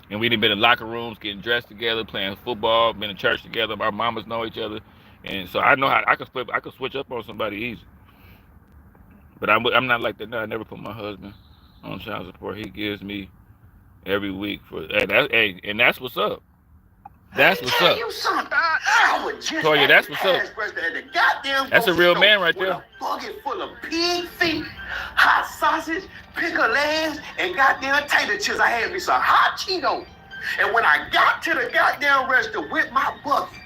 And we done been in locker rooms, getting dressed together, playing football, been in church together. Our mamas know each other, and so I know how I can switch up on somebody easy. But I'm not like that. No, I never put my husband on child support. He gives me every week for and that's what's up. That's what's up. Toya, that's what's up. That's a real man right there. A bucket full of pig feet, hot sausage, pickled eggs, and goddamn tater chips. I had me some hot Cheetos. And when I got to the goddamn register with my bucket,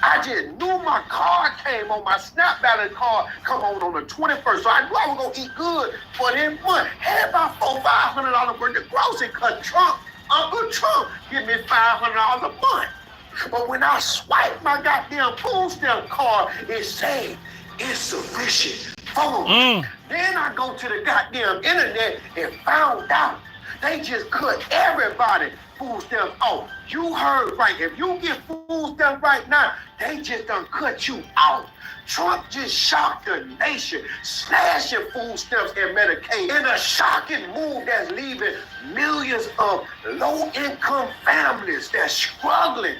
I just knew my card came on, my SNAP balance card come on the 21st. So I knew I was going to eat good for that month. Had about $400-500 worth of groceries because Uncle Trump give me $500 a month. But when I swiped my goddamn food stamp card, it said insufficient funds. Then I go to the goddamn internet and found out they just cut everybody food stamps off. You heard right. If you get food stamps right now, they just done cut you off. Trump just shocked the nation, slashing food stamps and Medicaid in a shocking move that's leaving millions of low-income families that's struggling.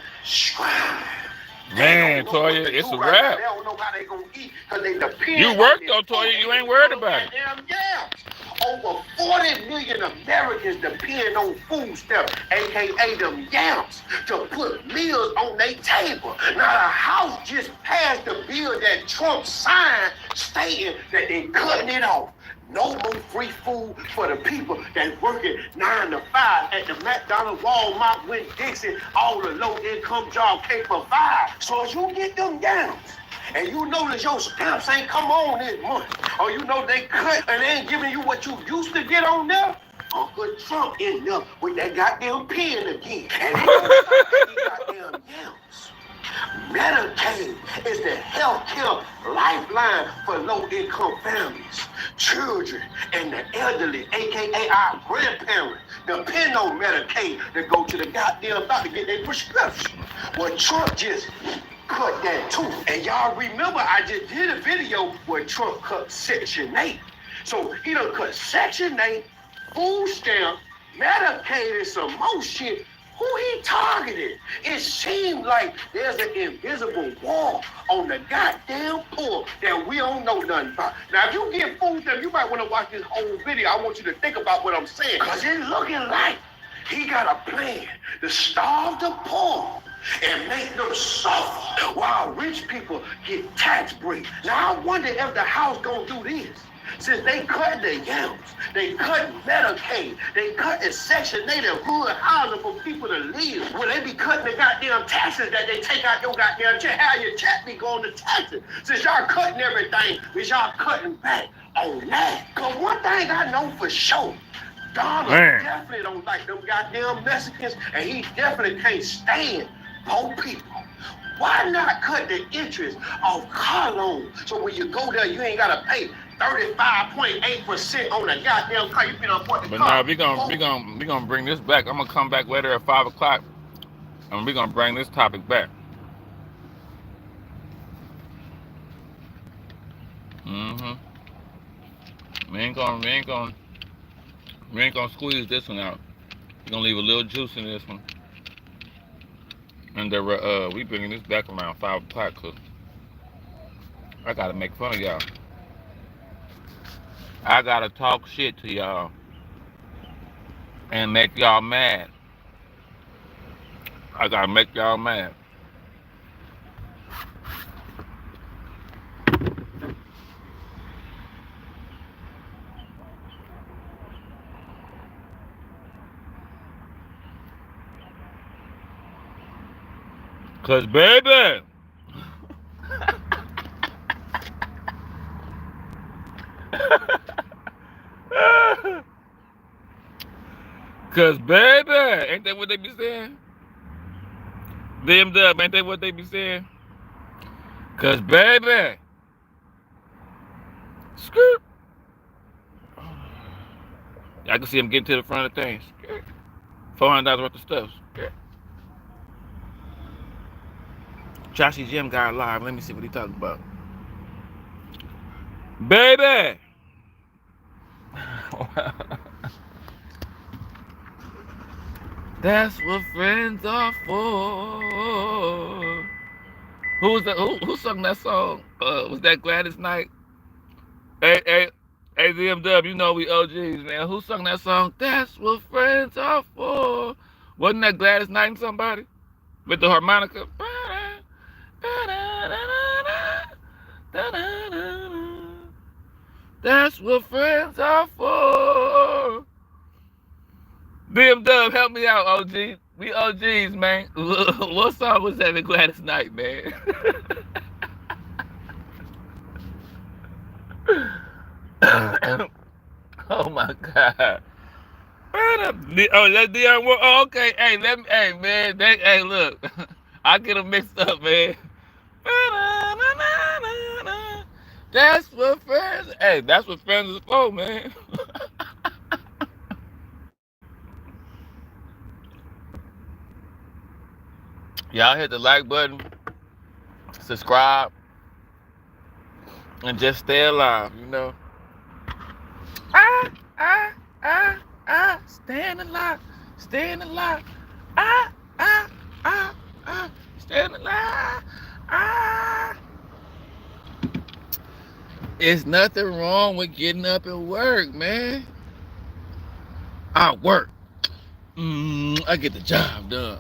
Man, Toya, it's a wrap. They don't know how they gonna eat because they depend. You work though, Toya. You ain't worried about it. Over 40 million Americans depend on food stamps, aka them yams, to put meals on their table. Now the House just passed the bill that Trump signed stating that they cutting it off. No more free food for the people that's working 9 to 5 at the McDonald's, Walmart, Winn-Dixie, all the low-income jobs can't provide. So as you get them yams, and you notice your stamps ain't come on this month, or you know they cut and they ain't giving you what you used to get on there, Uncle Trump ended up with that goddamn pen again. And he goddamn yams. Medicaid is the health care lifeline for low-income families, children, and the elderly, aka our grandparents, depend on Medicaid to go to the goddamn doctor to get their prescription. Well, Trump just cut that too. And y'all remember I just did a video where Trump cut Section 8. So he done cut Section 8, food stamp, Medicaid, and some more shit. Who he targeted? It seemed like there's an invisible wall on the goddamn poor that we don't know nothing about. Now, if you get food stamp, you might want to watch this whole video. I want you to think about what I'm saying. Because it's looking like he got a plan to starve the poor and make them suffer while rich people get tax breaks. Now, I wonder if the House gonna do this. Since they cut the yams, they cut Medicaid, they cut the Section 8 of hood housing for people to live. Will they be cutting the goddamn taxes that they take out your goddamn check? How your check be going to taxes? Since y'all cutting everything, is y'all cutting back on that? Because one thing I know for sure, Donald definitely don't like them goddamn Mexicans, and he definitely can't stand poor people. Why not cut the interest of car loans? So when you go there, you ain't gotta pay 35.8% on the goddamn car. You been on point the but car. Nah, we gonna bring this back. I'm gonna come back later at 5 o'clock, and we're gonna bring this topic back. We ain't gonna squeeze this one out. We're gonna leave a little juice in this one. And we bringing this back around 5 o'clock, cause I gotta make fun of y'all. I gotta talk shit to y'all and make y'all mad. I gotta make y'all mad. Cause baby, cause baby, ain't that what they be saying? Them dub, ain't that what they be saying? Cause baby, skirt. I can see him getting to the front of things. $400 worth of stuff. Joshy Jim got live. Let me see what he talking about. Baby. That's what friends are for. Who was that? Who sung that song? Was that Gladys Knight? Hey, ZMW, you know we OGs, man. Who sung that song? That's what friends are for. Wasn't that Gladys Knight and somebody? With the harmonica? That's what friends are for. BMW, help me out, OG. We OGs, man. What song was that with Gladys Knight, man? Oh my God. Oh, that's Dion. Oh, okay. Hey, hey, man. Hey, look. I get them mixed up, man. That's what friends. Hey, that's what friends is for, man. Y'all hit the like button, subscribe, and just stay alive, you know. Staying alive, staying alive. Staying alive. It's nothing wrong with getting up and work, man. I work. I get the job done.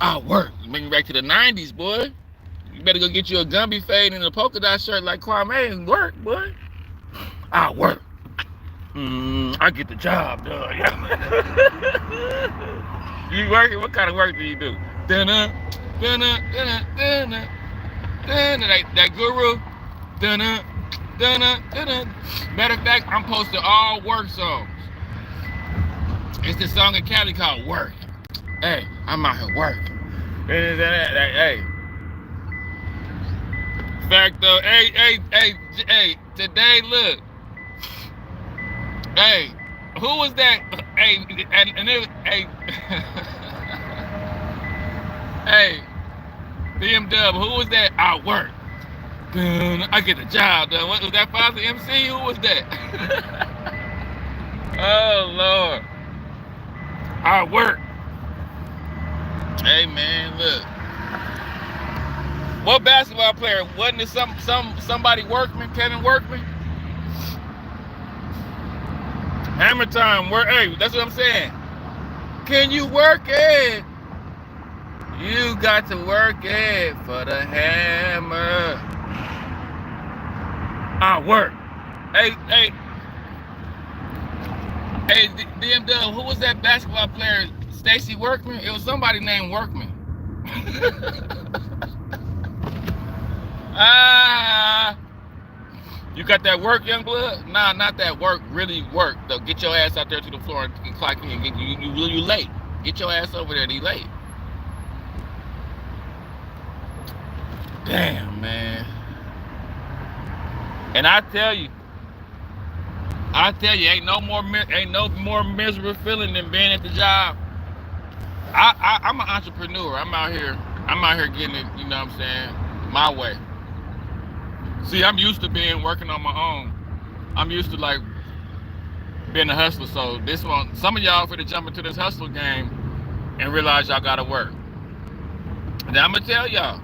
I work. You bring me back to the 90s, boy. You better go get you a Gumby fade and a polka dot shirt like Kwame and work, boy. I work. I get the job done. You working? What kind of work do you do? That guru. Matter of fact, I'm posting all work songs. It's the song in Cali called Work. Hey, I'm out here working. Hey. Fact though, hey, today, look. Hey, who was that? Hey, and it was, hey. Hey, BMW, who was that? I work. I get the job done. What was that, Father MC? Who was that? Oh, Lord. I work. Hey, man, look. What basketball player? Wasn't it somebody Workman, Kevin Workman? Hammer time. Hey, that's what I'm saying. Can you work it? You got to work it for the hammer. I work. Hey, BMW, who was that basketball player? Stacy Workman? It was somebody named Workman. You got that work, young blood? Nah, not that work. Really work. Though, get your ass out there to the floor and clock in. You late. Get your ass over there. You late. Damn, man. And I tell you, ain't no more miserable feeling than being at the job. I'm an entrepreneur. I'm out here getting it, you know what I'm saying, my way. See, I'm used to working on my own. I'm used to like being a hustler. So this one, some of y'all finna jump into this hustle game and realize y'all gotta work. Now I'm gonna tell y'all,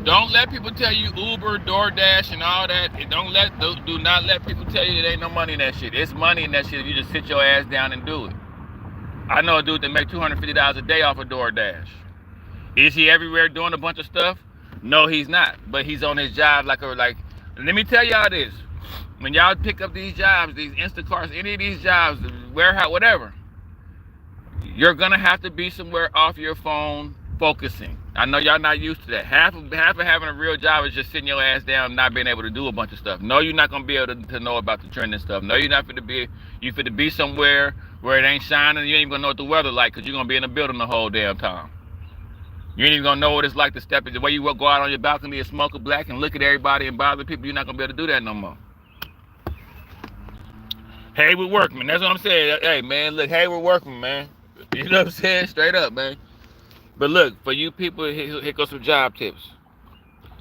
Don't let people tell you Uber, DoorDash, and all that. Do not let people tell you there ain't no money in that shit. It's money in that shit if you just sit your ass down and do it. I know a dude that make $250 a day off of DoorDash. Is he everywhere doing a bunch of stuff? No, he's not. But he's on his job like. Let me tell y'all this: when y'all pick up these jobs, these Instacarts, any of these jobs, warehouse, whatever, you're gonna have to be somewhere off your phone focusing. I know y'all not used to that. Half of having a real job is just sitting your ass down, not being able to do a bunch of stuff. No, you're not gonna be able to know about the trend and stuff. No, you're not fit to be somewhere where it ain't shining. You ain't even gonna know what the weather like because you're gonna be in the building the whole damn time. You ain't even gonna know what it's like to step in the way you go out on your balcony and smoke a black and look at everybody and bother people. You're not gonna be able to do that no more. Hey, we're workmen. That's what I'm saying. Hey, man, look, hey, we're workmen, man. You know what I'm saying? Straight up, man. But look, for you people, here goes some job tips.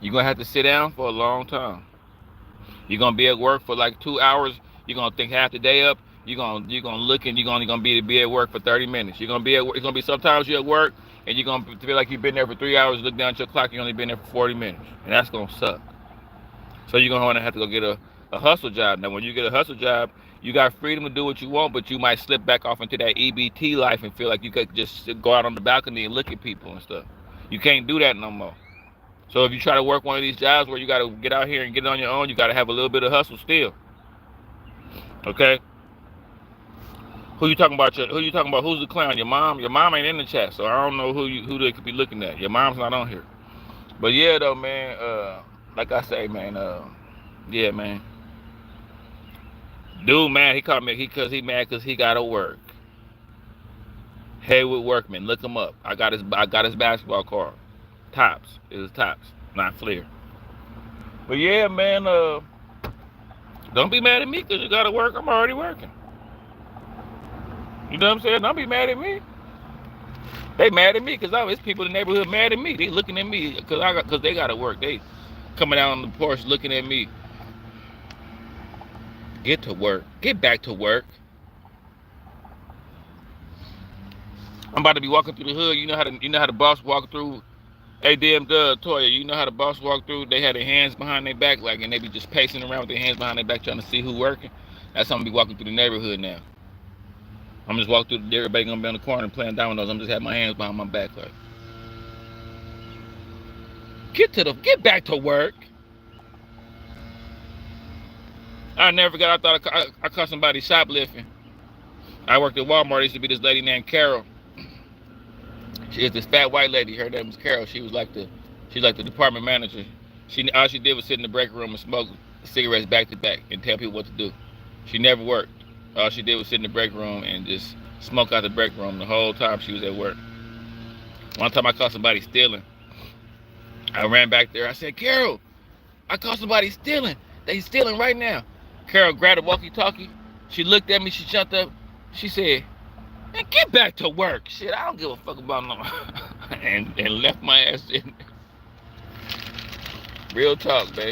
You're gonna have to sit down for a long time. You're gonna be at work for like 2 hours. You're gonna think half the day up. You're gonna look and you're gonna be at work for 30 minutes. You're gonna be at work. It's gonna be sometimes you're at work and you're gonna feel like you've been there for 3 hours. Look down at your clock. You only been there for 40 minutes, and that's gonna suck. So you're gonna have to go get a hustle job. Now, when you get a hustle job, you got freedom to do what you want, but you might slip back off into that EBT life and feel like you could just go out on the balcony and look at people and stuff. You can't do that no more. So if you try to work one of these jobs where you got to get out here and get it on your own, you got to have a little bit of hustle still. Okay? Who you talking about? Who's the clown? Your mom? Your mom ain't in the chat, so I don't know who they could be looking at. Your mom's not on here. But yeah, though, man. Like I say, man. Yeah, man. Dude, man, he called me because he mad because he gotta work. Haywood Workman, look him up. I got his basketball card. Tops. It was Tops, not Flair. But yeah, man, don't be mad at me because you gotta work. I'm already working. You know what I'm saying? Don't be mad at me. They mad at me because it's people in the neighborhood mad at me. They looking at me because they gotta work. They coming out on the porch looking at me. Get to work. Get back to work. I'm about to be walking through the hood. You know how the boss walk through. Hey, damn, Toya, you know how the boss walk through? They had their hands behind their back, and they be just pacing around with their hands behind their back trying to see who working. That's how I'm gonna be walking through the neighborhood now. I'm just walking through. Everybody gonna be on the corner and playing dominoes. I'm just having my hands behind my back, like. Get back to work. I never forgot. I thought I caught somebody shoplifting. I worked at Walmart. There used to be this lady named Carol. She is this fat white lady. Her name was Carol. She's like the department manager. All she did was sit in the break room and smoke cigarettes back to back and tell people what to do. She never worked. All she did was sit in the break room and just smoke out the break room the whole time she was at work. One time I caught somebody stealing. I ran back there. I said, Carol, I caught somebody stealing. They stealing right now. Carol grabbed a walkie-talkie. She looked at me. She jumped up. She said, man, get back to work. Shit, I don't give a fuck about no. and left my ass in. Real talk, baby.